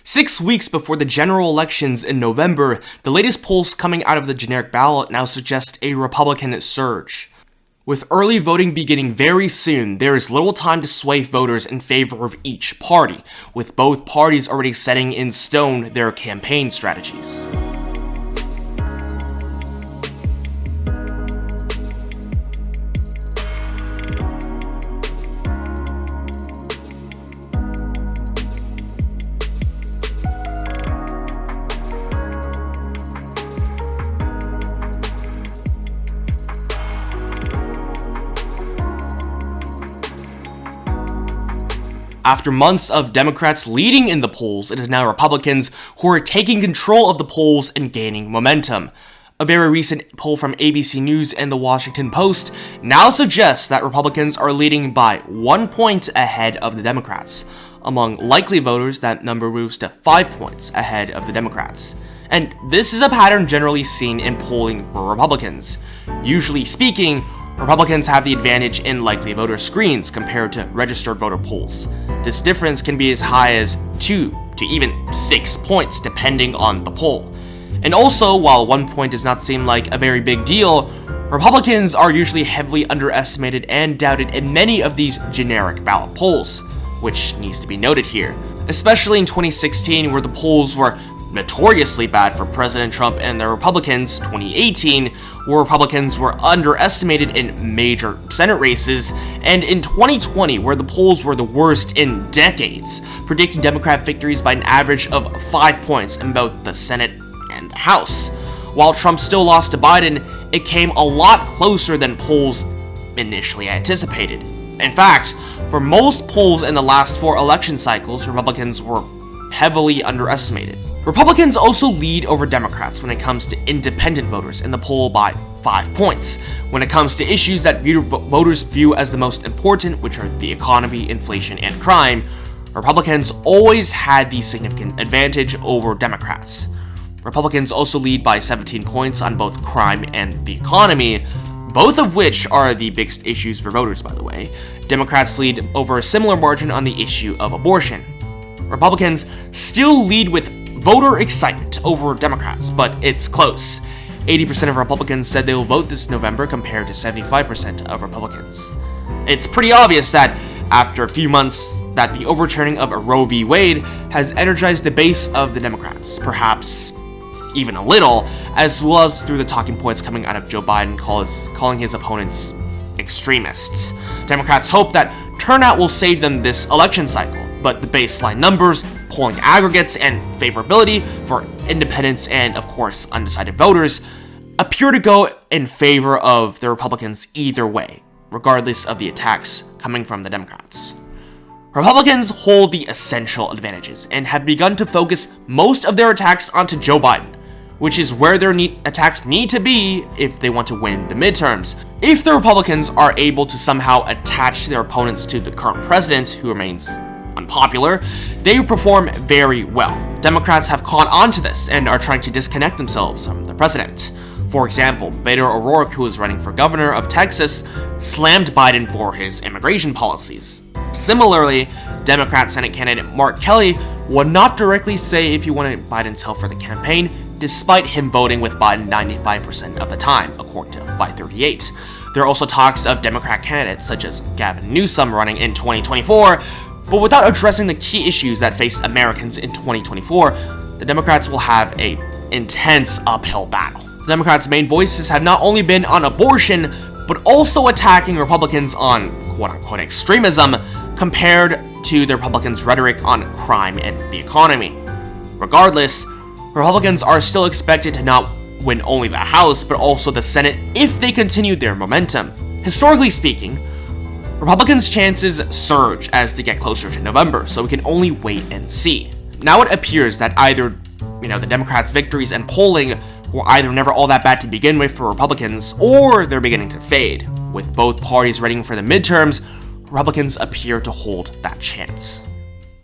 6 weeks before the general elections in November, the latest polls coming out of the generic ballot now suggest a Republican surge. With early voting beginning very soon, there is little time to sway voters in favor of each party, with both parties already setting in stone their campaign strategies. After months of Democrats leading in the polls, it is now Republicans who are taking control of the polls and gaining momentum. A very recent poll from ABC News and The Washington Post now suggests that Republicans are leading by 1 point ahead of the Democrats. Among likely voters, that number moves to 5 points ahead of the Democrats. And this is a pattern generally seen in polling for Republicans. Usually speaking, Republicans have the advantage in likely voter screens compared to registered voter polls. This difference can be as high as 2 to even 6 points depending on the poll. And also, while 1 point does not seem like a very big deal, Republicans are usually heavily underestimated and doubted in many of these generic ballot polls, which needs to be noted here, especially in 2016 where the polls were notoriously bad for President Trump and the Republicans, 2018, where Republicans were underestimated in major Senate races, and in 2020, where the polls were the worst in decades, predicting Democrat victories by an average of 5 points in both the Senate and the House. While Trump still lost to Biden, it came a lot closer than polls initially anticipated. In fact, for most polls in the last 4 election cycles, Republicans were heavily underestimated. Republicans also lead over Democrats when it comes to independent voters in the poll by 5 points. When it comes to issues that voters view as the most important, which are the economy, inflation, and crime, Republicans always had the significant advantage over Democrats. Republicans also lead by 17 points on both crime and the economy, both of which are the biggest issues for voters, by the way. Democrats lead over a similar margin on the issue of abortion. Republicans still lead with voter excitement over Democrats, but it's close. 80% of Republicans said they will vote this November compared to 75% of Republicans. It's pretty obvious that after a few months that the overturning of Roe v. Wade has energized the base of the Democrats, perhaps even a little, as well as through the talking points coming out of Joe Biden calling his opponents extremists. Democrats hope that turnout will save them this election cycle, but the baseline numbers, polling aggregates, and favorability for independents and, of course, undecided voters appear to go in favor of the Republicans either way, regardless of the attacks coming from the Democrats. Republicans hold the essential advantages and have begun to focus most of their attacks onto Joe Biden, which is where their attacks need to be if they want to win the midterms. If the Republicans are able to somehow attach their opponents to the current president, who remains unpopular, they perform very well. Democrats have caught on to this and are trying to disconnect themselves from the president. For example, Beto O'Rourke, who is running for governor of Texas, slammed Biden for his immigration policies. Similarly, Democrat Senate candidate Mark Kelly would not directly say if he wanted Biden's help for the campaign, despite him voting with Biden 95% of the time, according to 538. There are also talks of Democrat candidates such as Gavin Newsom running in 2024, but without addressing the key issues that face Americans in 2024, the Democrats will have an intense uphill battle. The Democrats' main voices have not only been on abortion, but also attacking Republicans on quote-unquote extremism compared to the Republicans' rhetoric on crime and the economy. Regardless, Republicans are still expected to not win only the House, but also the Senate if they continue their momentum. Historically speaking, Republicans' chances surge as they get closer to November, so we can only wait and see. Now it appears that either, the Democrats' victories and polling were either never all that bad to begin with for Republicans, or they're beginning to fade. With both parties readying for the midterms, Republicans appear to hold that chance.